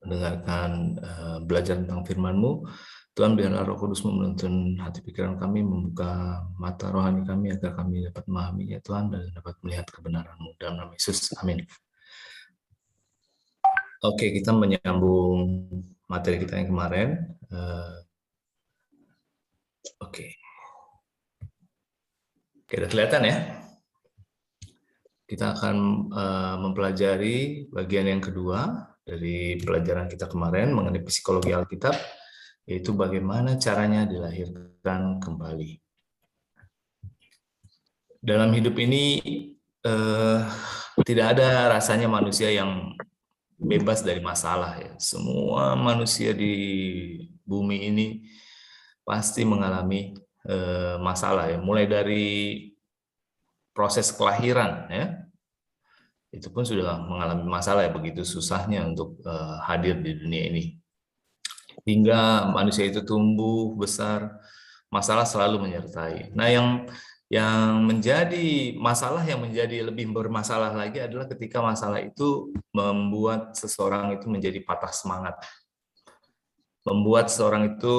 mendengarkan belajar tentang firman-Mu. Tuhan, biarlah Roh Kudus menuntun hati pikiran kami, membuka mata rohani kami agar kami dapat memahami ya Tuhan dan dapat melihat kebenaran-Mu dalam nama Yesus. Amin. Oke, kita menyambung materi kita yang kemarin. Oke, udah kelihatan ya? Kita akan mempelajari bagian yang kedua dari pelajaran kita kemarin mengenai psikologi Alkitab, yaitu bagaimana caranya dilahirkan kembali. Dalam hidup ini tidak ada rasanya manusia yang bebas dari masalah ya. Semua manusia di bumi ini pasti mengalami masalah ya. Mulai dari proses kelahiran ya, itu pun sudah mengalami masalah ya, begitu susahnya untuk hadir di dunia ini. Hingga manusia itu tumbuh besar, masalah selalu menyertai. Nah, yang menjadi masalah, yang menjadi lebih bermasalah lagi adalah ketika masalah itu membuat seseorang itu menjadi patah semangat. Membuat seseorang itu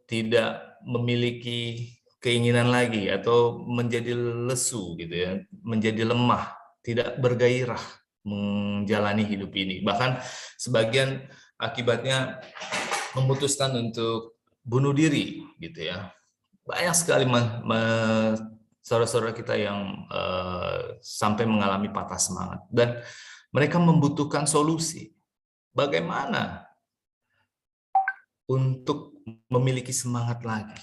tidak memiliki keinginan lagi atau menjadi lesu gitu ya, menjadi lemah, tidak bergairah menjalani hidup ini. Bahkan sebagian akibatnya memutuskan untuk bunuh diri gitu ya. Banyak sekali saudara-saudara kita yang sampai mengalami patah semangat dan mereka membutuhkan solusi. Bagaimana untuk memiliki semangat lagi?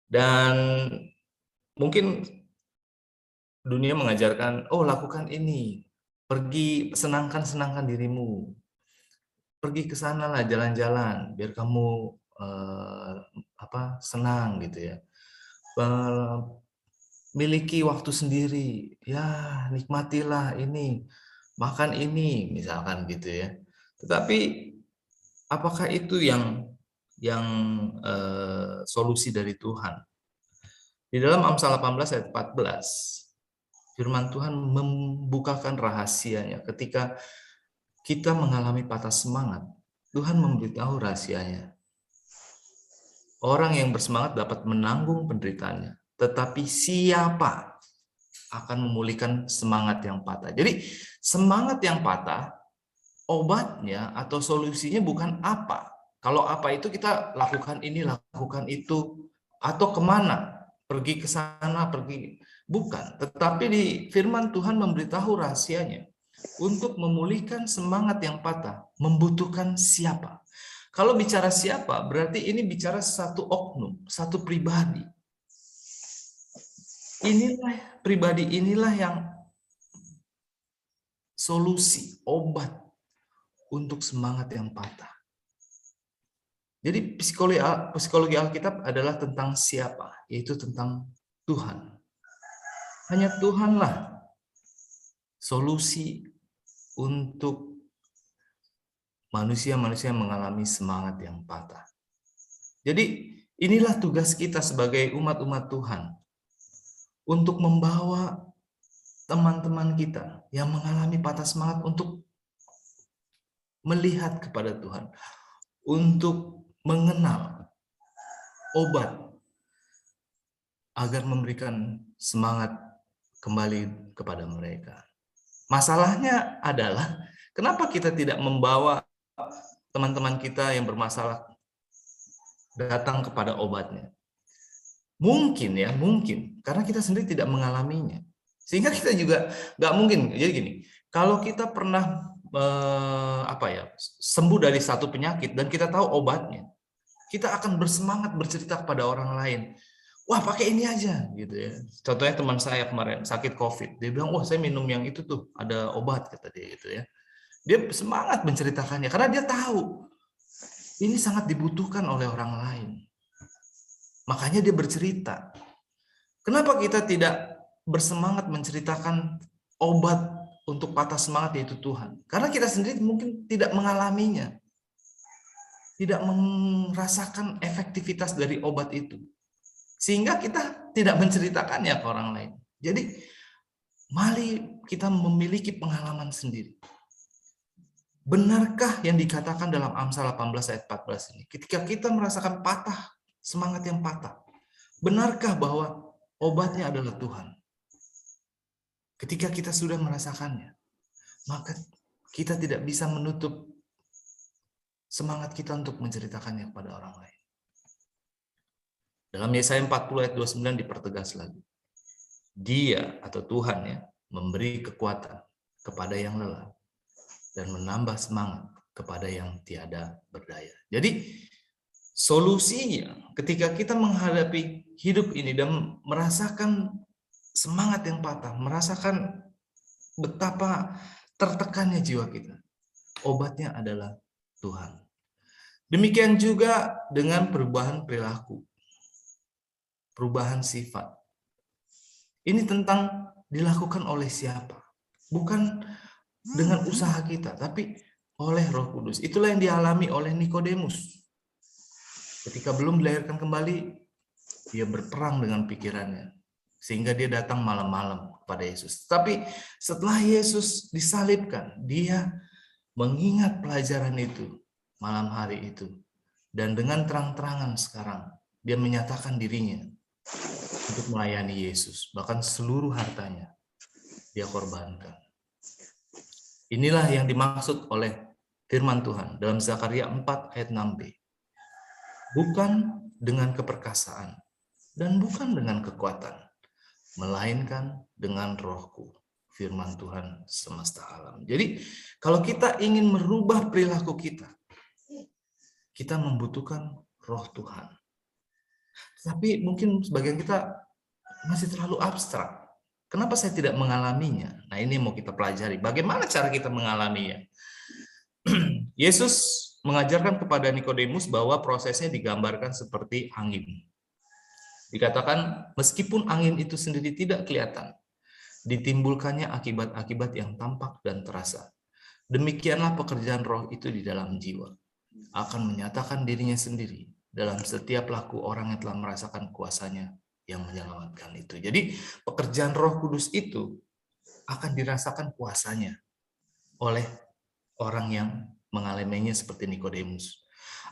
Dan mungkin dunia mengajarkan, oh lakukan ini, pergi senangkan dirimu, pergi ke sana lah jalan-jalan biar kamu senang gitu ya. Miliki waktu sendiri, ya nikmatilah ini, makan ini misalkan gitu ya. Tetapi apakah itu yang solusi dari Tuhan? Di dalam Amsal 18 ayat 14, firman Tuhan membukakan rahasianya. Ketika kita mengalami patah semangat, Tuhan memberitahu rahasianya. Orang yang bersemangat dapat menanggung penderitaannya, tetapi siapa akan memulihkan semangat yang patah? Jadi semangat yang patah, obatnya atau solusinya bukan apa. Kalau apa itu kita lakukan ini, lakukan itu, atau kemana, pergi ke sana, pergi. Bukan, tetapi di firman Tuhan memberitahu rahasianya. Untuk memulihkan semangat yang patah, membutuhkan siapa? Kalau bicara siapa, berarti ini bicara satu oknum, satu pribadi. Pribadi inilah yang solusi, obat untuk semangat yang patah. Jadi psikologi Alkitab adalah tentang siapa, yaitu tentang Tuhan. Hanya Tuhanlah solusi untuk manusia-manusia yang mengalami semangat yang patah. Jadi inilah tugas kita sebagai umat-umat Tuhan, untuk membawa teman-teman kita yang mengalami patah semangat untuk melihat kepada Tuhan, untuk mengenal obat agar memberikan semangat kembali kepada mereka. Masalahnya adalah kenapa kita tidak membawa teman-teman kita yang bermasalah datang kepada obatnya? Mungkin ya, mungkin karena kita sendiri tidak mengalaminya, sehingga kita juga nggak mungkin. Jadi gini, kalau kita pernah sembuh dari satu penyakit dan kita tahu obatnya, kita akan bersemangat bercerita kepada orang lain. Wah, pakai ini aja gitu ya. Contohnya teman saya kemarin sakit COVID, dia bilang, wah saya minum yang itu tuh, ada obat kata dia gitu ya. Dia semangat menceritakannya karena dia tahu ini sangat dibutuhkan oleh orang lain. Makanya dia bercerita. Kenapa kita tidak bersemangat menceritakan obat untuk patah semangat, yaitu Tuhan? Karena kita sendiri mungkin tidak mengalaminya, tidak merasakan efektivitas dari obat itu, sehingga kita tidak menceritakannya ke orang lain. Jadi mari kita memiliki pengalaman sendiri. Benarkah yang dikatakan dalam Amsal 18 ayat 14 ini? Ketika kita merasakan patah, semangat yang patah, benarkah bahwa obatnya adalah Tuhan? Ketika kita sudah merasakannya, maka kita tidak bisa menutup semangat kita untuk menceritakannya kepada orang lain. Dalam Yesaya 40 ayat 29 dipertegas lagi. Dia atau Tuhan ya memberi kekuatan kepada yang lelah dan menambah semangat kepada yang tiada berdaya. Jadi solusinya ketika kita menghadapi hidup ini dan merasakan semangat yang patah, merasakan betapa tertekannya jiwa kita, obatnya adalah Tuhan. Demikian juga dengan perubahan perilaku, perubahan sifat. Ini tentang dilakukan oleh siapa? Bukan dengan usaha kita, tapi oleh Roh Kudus. Itulah yang dialami oleh Nikodemus. Ketika belum dilahirkan kembali, dia berperang dengan pikirannya. Sehingga dia datang malam-malam kepada Yesus. Tapi setelah Yesus disalibkan, dia mengingat pelajaran itu malam hari itu. Dan dengan terang-terangan sekarang, dia menyatakan dirinya untuk melayani Yesus. Bahkan seluruh hartanya dia korbankan. Inilah yang dimaksud oleh firman Tuhan dalam Zakaria 4 ayat 6b. Bukan dengan keperkasaan dan bukan dengan kekuatan, melainkan dengan Rohku, firman Tuhan semesta alam. Jadi kalau kita ingin merubah perilaku kita, kita membutuhkan Roh Tuhan. Tapi mungkin sebagian kita masih terlalu abstrak. Kenapa saya tidak mengalaminya? Nah, ini mau kita pelajari. Bagaimana cara kita mengalaminya? Yesus mengajarkan kepada Nikodemus bahwa prosesnya digambarkan seperti angin. Dikatakan, meskipun angin itu sendiri tidak kelihatan, ditimbulkannya akibat-akibat yang tampak dan terasa. Demikianlah pekerjaan roh itu di dalam jiwa. Akan menyatakan dirinya sendiri dalam setiap laku orang yang telah merasakan kuasanya yang menyelamatkan itu. Jadi pekerjaan Roh Kudus itu akan dirasakan kuasanya oleh orang yang mengalaminya seperti Nikodemus.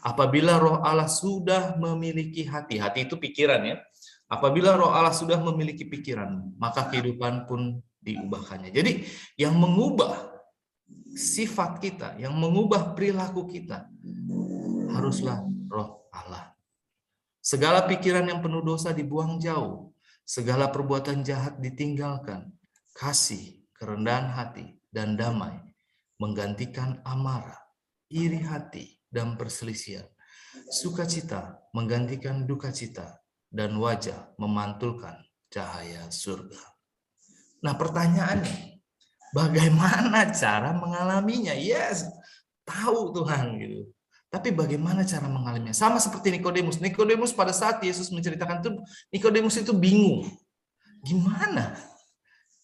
Apabila Roh Allah sudah memiliki hati, hati itu pikiran ya. Apabila Roh Allah sudah memiliki pikiran, maka kehidupan pun diubahkannya. Jadi yang mengubah sifat kita, yang mengubah perilaku kita, haruslah Roh Allah. Segala pikiran yang penuh dosa dibuang jauh, segala perbuatan jahat ditinggalkan, kasih, kerendahan hati, dan damai menggantikan amarah, iri hati, dan perselisihan. Sukacita menggantikan duka cita, dan wajah memantulkan cahaya surga. Nah, pertanyaannya, bagaimana cara mengalaminya? Yes, tahu Tuhan gitu. Tapi bagaimana cara mengalaminya? Sama seperti Nikodemus. Nikodemus pada saat Yesus menceritakan itu, Nikodemus itu bingung. Gimana?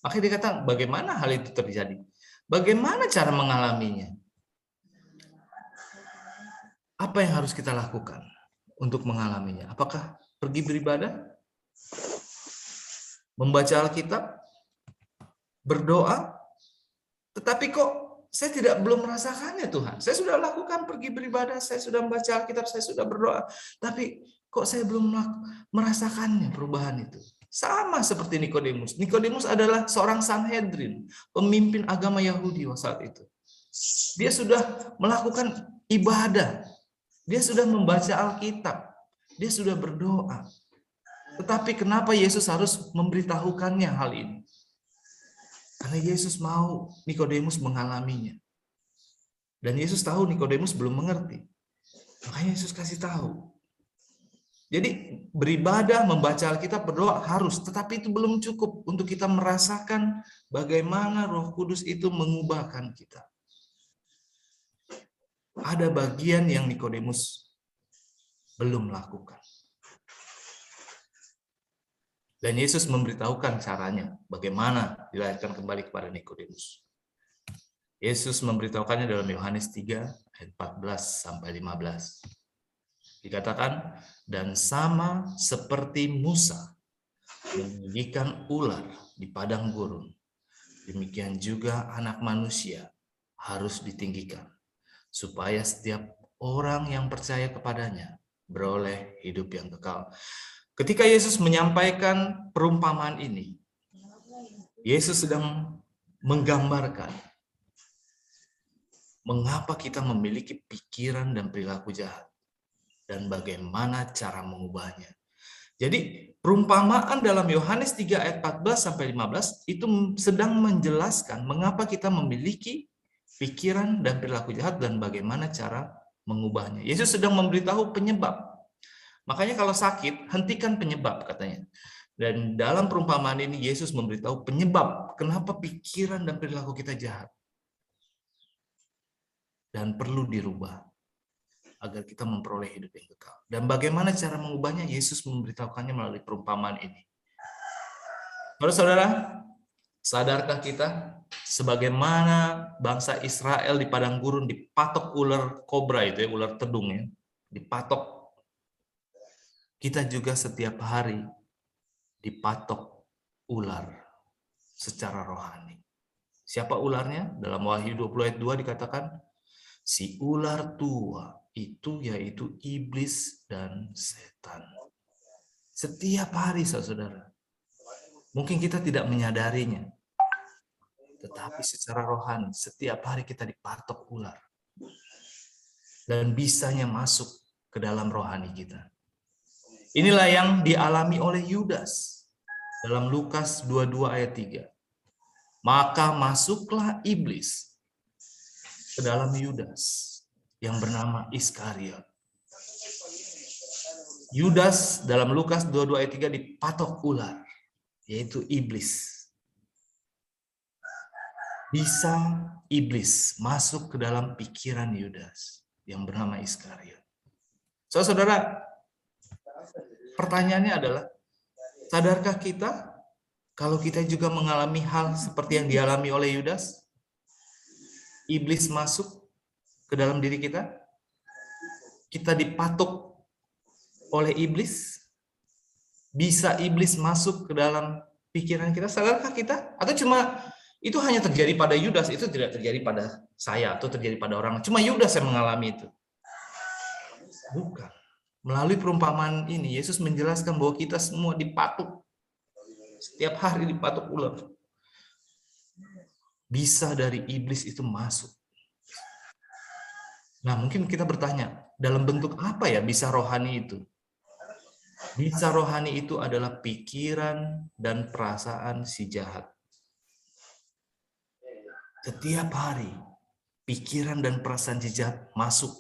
Makanya dia kata, bagaimana hal itu terjadi? Bagaimana cara mengalaminya? Apa yang harus kita lakukan untuk mengalaminya? Apakah pergi beribadah? Membaca Alkitab? Berdoa? Tetapi kok saya belum merasakannya Tuhan. Saya sudah lakukan pergi beribadah, saya sudah membaca Alkitab, saya sudah berdoa. Tapi kok saya belum merasakannya perubahan itu. Sama seperti Nikodemus. Nikodemus adalah seorang Sanhedrin, pemimpin agama Yahudi saat itu. Dia sudah melakukan ibadah. Dia sudah membaca Alkitab. Dia sudah berdoa. Tetapi kenapa Yesus harus memberitahukannya hal ini? Karena Yesus mau Nikodemus mengalaminya. Dan Yesus tahu Nikodemus belum mengerti. Makanya Yesus kasih tahu. Jadi beribadah, membaca Alkitab, berdoa harus. Tetapi itu belum cukup untuk kita merasakan bagaimana Roh Kudus itu mengubahkan kita. Ada bagian yang Nikodemus belum lakukan. Dan Yesus memberitahukan caranya, bagaimana dilahirkan kembali kepada Nikodemus. Yesus memberitahukannya dalam Yohanes 3 ayat 14 sampai 15. Dikatakan, dan sama seperti Musa meninggikan ular di padang gurun, demikian juga Anak Manusia harus ditinggikan, supaya setiap orang yang percaya kepadanya beroleh hidup yang kekal. Ketika Yesus menyampaikan perumpamaan ini, Yesus sedang menggambarkan mengapa kita memiliki pikiran dan perilaku jahat dan bagaimana cara mengubahnya. Jadi perumpamaan dalam Yohanes 3 ayat 14 sampai 15 itu sedang menjelaskan mengapa kita memiliki pikiran dan perilaku jahat dan bagaimana cara mengubahnya. Yesus sedang memberitahu penyebab. Makanya kalau sakit, hentikan penyebab katanya. Dan dalam perumpamaan ini Yesus memberitahu penyebab kenapa pikiran dan perilaku kita jahat dan perlu dirubah agar kita memperoleh hidup yang kekal. Dan bagaimana cara mengubahnya? Yesus memberitahukannya melalui perumpamaan ini. Saudara, sadarkah kita sebagaimana bangsa Israel di padang gurun dipatok ular kobra itu ya, ular tedung ya, dipatok. Kita juga setiap hari dipatok ular secara rohani. Siapa ularnya? Dalam Wahyu 20 ayat 2 dikatakan, si ular tua itu yaitu iblis dan setan. Setiap hari, saudara. Mungkin kita tidak menyadarinya. Tetapi secara rohani, setiap hari kita dipatok ular. Dan bisanya masuk ke dalam rohani kita. Inilah yang dialami oleh Yudas. Dalam Lukas 22 ayat 3. Maka masuklah iblis ke dalam Yudas yang bernama Iskariot. Yudas dalam Lukas 22 ayat 3 dipatok ular, yaitu iblis. Bisa iblis masuk ke dalam pikiran Yudas yang bernama Iskariot. Saudara, pertanyaannya adalah, sadarkah kita kalau kita juga mengalami hal seperti yang dialami oleh Yudas? Iblis masuk ke dalam diri kita? Kita dipatok oleh iblis? Bisa iblis masuk ke dalam pikiran kita? Sadarkah kita? Atau cuma itu hanya terjadi pada Yudas, itu tidak terjadi pada saya atau terjadi pada orang. Cuma Yudas yang mengalami itu. Bukan. Melalui perumpamaan ini, Yesus menjelaskan bahwa kita semua dipatok. Setiap hari dipatok ular. Bisa dari iblis itu masuk. Nah, mungkin kita bertanya, dalam bentuk apa ya bisa rohani itu? Bisa rohani itu adalah pikiran dan perasaan si jahat. Setiap hari, pikiran dan perasaan si jahat masuk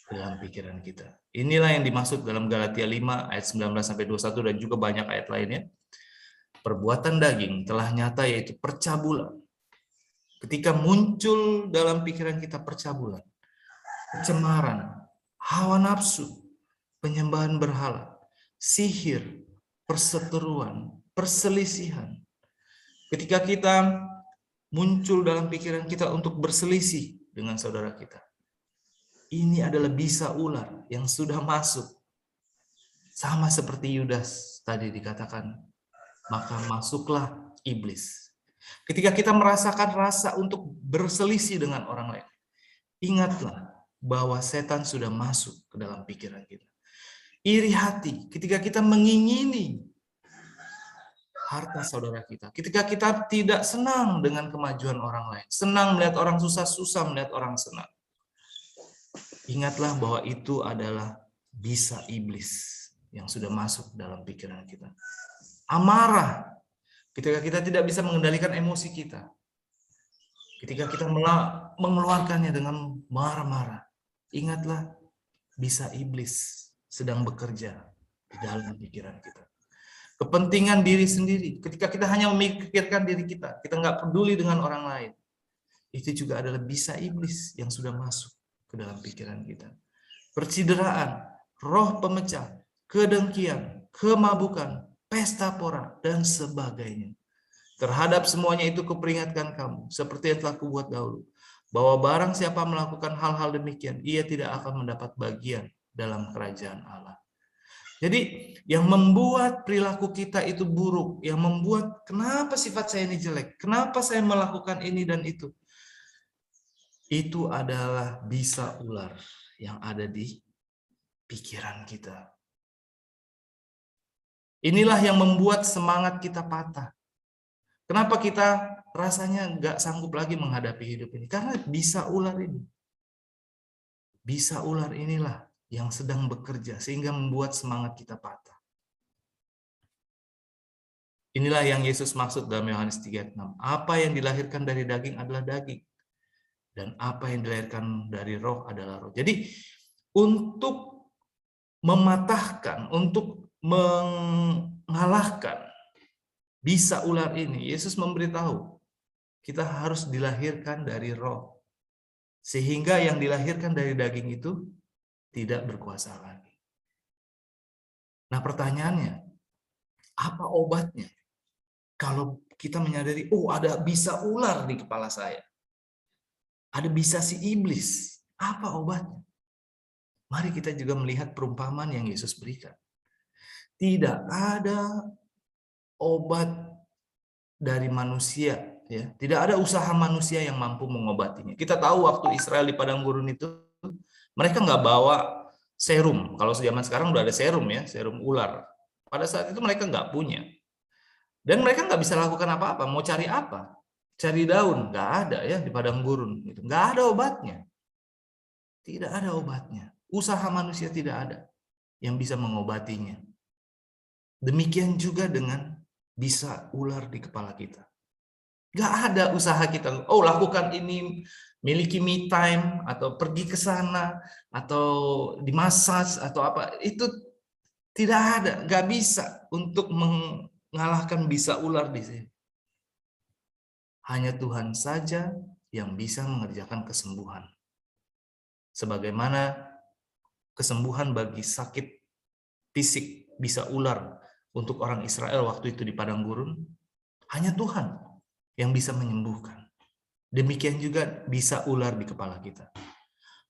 ke dalam pikiran kita. Inilah yang dimaksud dalam Galatia 5 ayat 19-21 dan juga banyak ayat lainnya. Perbuatan daging telah nyata yaitu percabulan. Ketika muncul dalam pikiran kita percabulan, kecemaran, hawa nafsu, penyembahan berhala, sihir, perseteruan, perselisihan. Ketika kita muncul dalam pikiran kita untuk berselisih dengan saudara kita, ini adalah bisa ular yang sudah masuk. Sama seperti Yudas tadi dikatakan, maka masuklah iblis. Ketika kita merasakan rasa untuk berselisih dengan orang lain, ingatlah bahwa setan sudah masuk ke dalam pikiran kita. Iri hati, ketika kita mengingini harta saudara kita, ketika kita tidak senang dengan kemajuan orang lain, senang melihat orang susah melihat orang senang, ingatlah bahwa itu adalah bisa iblis yang sudah masuk dalam pikiran kita. Amarah, ketika kita tidak bisa mengendalikan emosi kita, ketika kita mengeluarkannya dengan marah-marah, ingatlah bisa iblis sedang bekerja di dalam pikiran kita. Kepentingan diri sendiri, ketika kita hanya memikirkan diri kita, kita nggak peduli dengan orang lain, itu juga adalah bisa iblis yang sudah masuk ke dalam pikiran kita. Percideraan, roh pemecah, kedengkian, kemabukan, pesta pora, dan sebagainya. Terhadap semuanya itu kuperingatkan kamu, seperti yang telah kubuat dahulu, bahwa barang siapa melakukan hal-hal demikian, ia tidak akan mendapat bagian dalam kerajaan Allah. Jadi yang membuat perilaku kita itu buruk, yang membuat kenapa sifat saya ini jelek, kenapa saya melakukan ini dan itu adalah bisa ular yang ada di pikiran kita. Inilah yang membuat semangat kita patah. Kenapa kita rasanya nggak sanggup lagi menghadapi hidup ini? Karena bisa ular ini. Bisa ular inilah yang sedang bekerja sehingga membuat semangat kita patah. Inilah yang Yesus maksud dalam Yohanes 3:6. Apa yang dilahirkan dari daging adalah daging. Dan apa yang dilahirkan dari roh adalah roh. Jadi untuk mematahkan, untuk mengalahkan bisa ular ini, Yesus memberitahu kita harus dilahirkan dari roh. Sehingga yang dilahirkan dari daging itu tidak berkuasa lagi. Nah pertanyaannya, apa obatnya? Kalau kita menyadari, oh ada bisa ular di kepala saya. Ada bisa si iblis. Apa obatnya? Mari kita juga melihat perumpamaan yang Yesus berikan. Tidak ada obat dari manusia, ya. Tidak ada usaha manusia yang mampu mengobatinya. Kita tahu waktu Israel di padang gurun itu, mereka nggak bawa serum. Kalau zaman sekarang udah ada serum ya, serum ular. Pada saat itu mereka nggak punya. Dan mereka nggak bisa lakukan apa-apa. Mau cari apa? Cari daun, nggak ada ya di padang gurun. Nggak ada obatnya. Tidak ada obatnya. Usaha manusia tidak ada yang bisa mengobatinya. Demikian juga dengan bisa ular di kepala kita. Nggak ada usaha kita, oh lakukan ini, miliki me time, atau pergi ke sana, atau dimasaj, atau apa. Itu tidak ada, nggak bisa untuk mengalahkan bisa ular di sini. Hanya Tuhan saja yang bisa mengerjakan kesembuhan. Sebagaimana kesembuhan bagi sakit fisik bisa ular untuk orang Israel waktu itu di padang gurun, hanya Tuhan yang bisa menyembuhkan. Demikian juga bisa ular di kepala kita.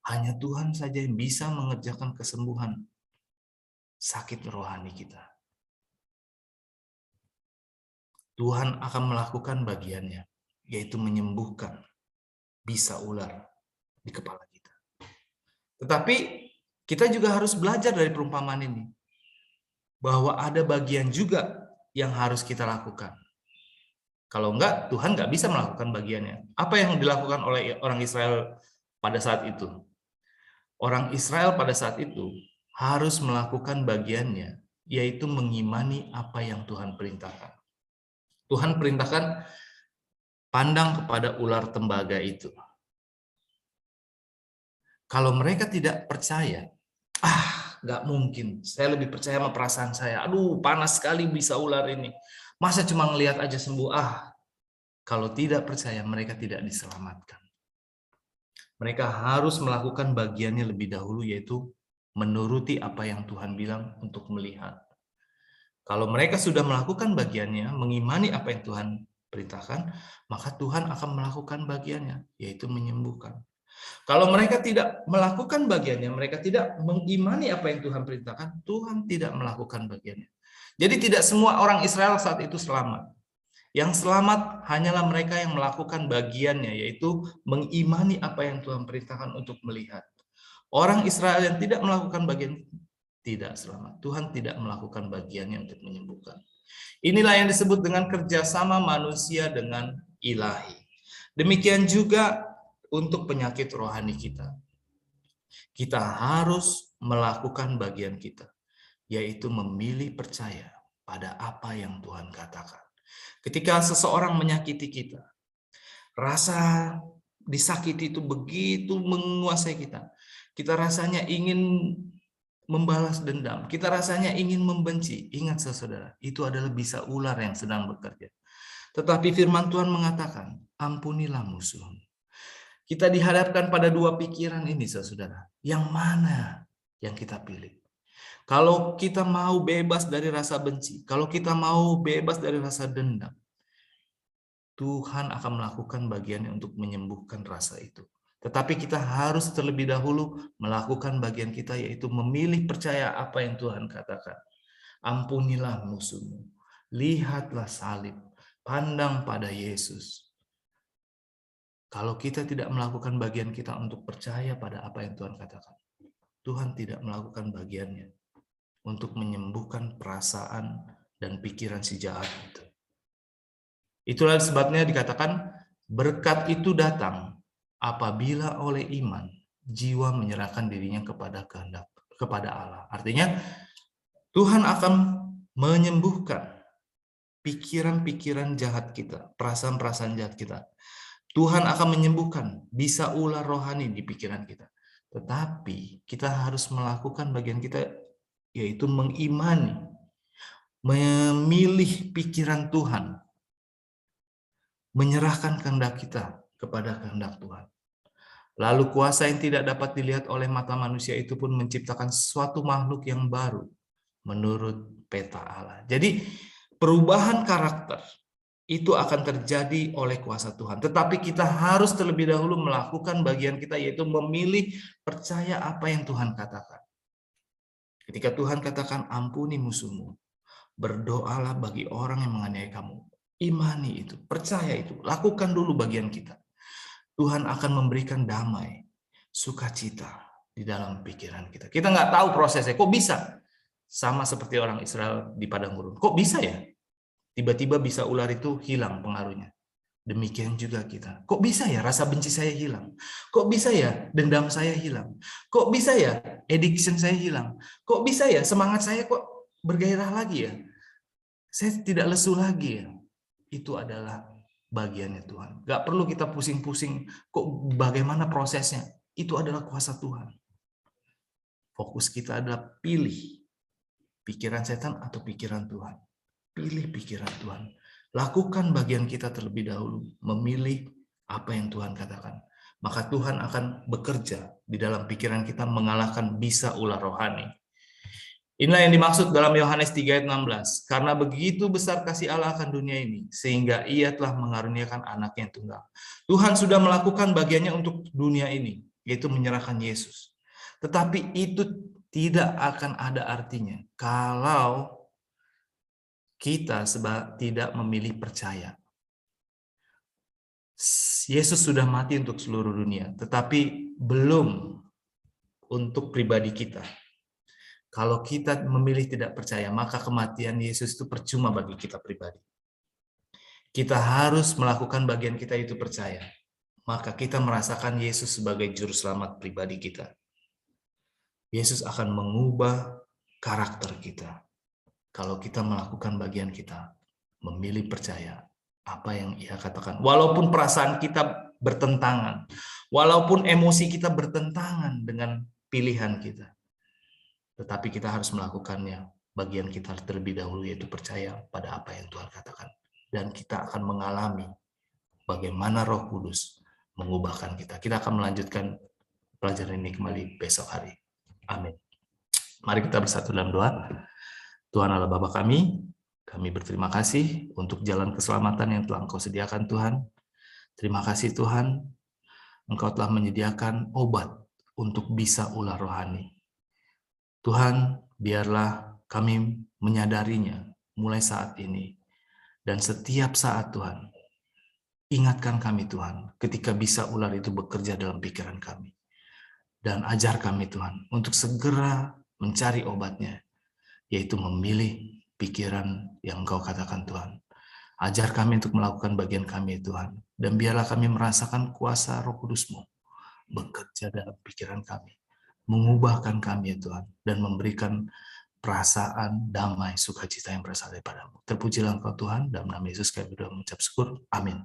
Hanya Tuhan saja yang bisa mengerjakan kesembuhan sakit rohani kita. Tuhan akan melakukan bagiannya, yaitu menyembuhkan bisa ular di kepala kita. Tetapi kita juga harus belajar dari perumpamaan ini, bahwa ada bagian juga yang harus kita lakukan. Kalau enggak, Tuhan nggak bisa melakukan bagiannya. Apa yang dilakukan oleh orang Israel pada saat itu? Orang Israel pada saat itu harus melakukan bagiannya, yaitu mengimani apa yang Tuhan perintahkan. Tuhan perintahkan, pandang kepada ular tembaga itu. Kalau mereka tidak percaya, nggak mungkin, saya lebih percaya sama perasaan saya. Aduh, panas sekali bisa ular ini. Masa cuma ngelihat aja sembuh? Kalau tidak percaya, mereka tidak diselamatkan. Mereka harus melakukan bagiannya lebih dahulu, yaitu menuruti apa yang Tuhan bilang untuk melihat. Kalau mereka sudah melakukan bagiannya, mengimani apa yang Tuhan perintahkan, maka Tuhan akan melakukan bagiannya, yaitu menyembuhkan. Kalau mereka tidak melakukan bagiannya, mereka tidak mengimani apa yang Tuhan perintahkan, Tuhan tidak melakukan bagiannya. Jadi tidak semua orang Israel saat itu selamat. Yang selamat hanyalah mereka yang melakukan bagiannya, yaitu mengimani apa yang Tuhan perintahkan untuk melihat. Orang Israel yang tidak melakukan bagian tidak selamat. Tuhan tidak melakukan bagiannya untuk menyembuhkan. Inilah yang disebut dengan kerjasama manusia dengan ilahi. Demikian juga untuk penyakit rohani kita. Kita harus melakukan bagian kita, yaitu memilih percaya pada apa yang Tuhan katakan. Ketika seseorang menyakiti kita, rasa disakiti itu begitu menguasai kita. Kita rasanya ingin membalas dendam. Kita rasanya ingin membenci. Ingat saudara, itu adalah bisa ular yang sedang bekerja. Tetapi firman Tuhan mengatakan, ampunilah musuhmu. Kita dihadapkan pada dua pikiran ini, saudara. Yang mana yang kita pilih? Kalau kita mau bebas dari rasa benci, kalau kita mau bebas dari rasa dendam, Tuhan akan melakukan bagiannya untuk menyembuhkan rasa itu. Tetapi kita harus terlebih dahulu melakukan bagian kita, yaitu memilih percaya apa yang Tuhan katakan. Ampunilah musuhmu. Lihatlah salib. Pandang pada Yesus. Kalau kita tidak melakukan bagian kita untuk percaya pada apa yang Tuhan katakan, Tuhan tidak melakukan bagiannya untuk menyembuhkan perasaan dan pikiran si jahat itu. Itulah sebabnya dikatakan berkat itu datang apabila oleh iman jiwa menyerahkan dirinya kepada Allah. Artinya Tuhan akan menyembuhkan pikiran-pikiran jahat kita, perasaan-perasaan jahat kita. Tuhan akan menyembuhkan, bisa ular rohani di pikiran kita. Tetapi kita harus melakukan bagian kita, yaitu mengimani, memilih pikiran Tuhan, menyerahkan kehendak kita kepada kehendak Tuhan. Lalu kuasa yang tidak dapat dilihat oleh mata manusia itu pun menciptakan suatu makhluk yang baru menurut peta Allah. Jadi perubahan karakter itu akan terjadi oleh kuasa Tuhan. Tetapi kita harus terlebih dahulu melakukan bagian kita, yaitu memilih percaya apa yang Tuhan katakan. Ketika Tuhan katakan ampuni musuhmu, berdoalah bagi orang yang menganiaya kamu. Imani itu, percaya itu, lakukan dulu bagian kita. Tuhan akan memberikan damai, sukacita di dalam pikiran kita. Kita nggak tahu prosesnya, kok bisa? Sama seperti orang Israel di padang gurun. Kok bisa ya? Tiba-tiba bisa ular itu hilang pengaruhnya. Demikian juga kita. Kok bisa ya rasa benci saya hilang? Kok bisa ya dendam saya hilang? Kok bisa ya addiction saya hilang? Kok bisa ya semangat saya kok bergairah lagi ya? Saya tidak lesu lagi ya? Itu adalah bagiannya Tuhan. Gak perlu kita pusing-pusing kok bagaimana prosesnya. Itu adalah kuasa Tuhan. Fokus kita adalah pilih pikiran setan atau pikiran Tuhan. Pilih pikiran Tuhan. Lakukan bagian kita terlebih dahulu. Memilih apa yang Tuhan katakan. Maka Tuhan akan bekerja di dalam pikiran kita mengalahkan bisa ular rohani. Inilah yang dimaksud dalam Yohanes 3 ayat 16. Karena begitu besar kasih Allah akan dunia ini, sehingga ia telah mengaruniakan anaknya yang tunggal. Tuhan sudah melakukan bagiannya untuk dunia ini, yaitu menyerahkan Yesus. Tetapi itu tidak akan ada artinya kalau kita tidak memilih percaya. Yesus sudah mati untuk seluruh dunia, tetapi belum untuk pribadi kita. Kalau kita memilih tidak percaya, maka kematian Yesus itu percuma bagi kita pribadi. Kita harus melakukan bagian kita, itu percaya. Maka kita merasakan Yesus sebagai juru selamat pribadi kita. Yesus akan mengubah karakter kita. Kalau kita melakukan bagian kita, memilih percaya apa yang Ia katakan. Walaupun perasaan kita bertentangan, walaupun emosi kita bertentangan dengan pilihan kita. Tetapi kita harus melakukannya. Bagian kita terlebih dahulu, yaitu percaya pada apa yang Tuhan katakan. Dan kita akan mengalami bagaimana Roh Kudus mengubahkan kita. Kita akan melanjutkan pelajaran ini kembali besok hari. Amin. Mari kita bersatu dalam doa. Tuhan Allah Bapa kami berterima kasih untuk jalan keselamatan yang telah Engkau sediakan Tuhan. Terima kasih Tuhan, Engkau telah menyediakan obat untuk bisa ular rohani. Tuhan, biarlah kami menyadarinya mulai saat ini. Dan setiap saat Tuhan, ingatkan kami Tuhan, ketika bisa ular itu bekerja dalam pikiran kami. Dan ajar kami Tuhan, untuk segera mencari obatnya, yaitu memilih pikiran yang Engkau katakan Tuhan. Ajar kami untuk melakukan bagian kami Tuhan. Dan biarlah kami merasakan kuasa Roh Kudus-Mu bekerja dalam pikiran kami. Mengubahkan kami Tuhan. Dan memberikan perasaan damai, sukacita yang berasal daripada-Mu. Terpujilah Engkau Tuhan. Dalam nama Yesus kami berdoa mengucap syukur. Amin.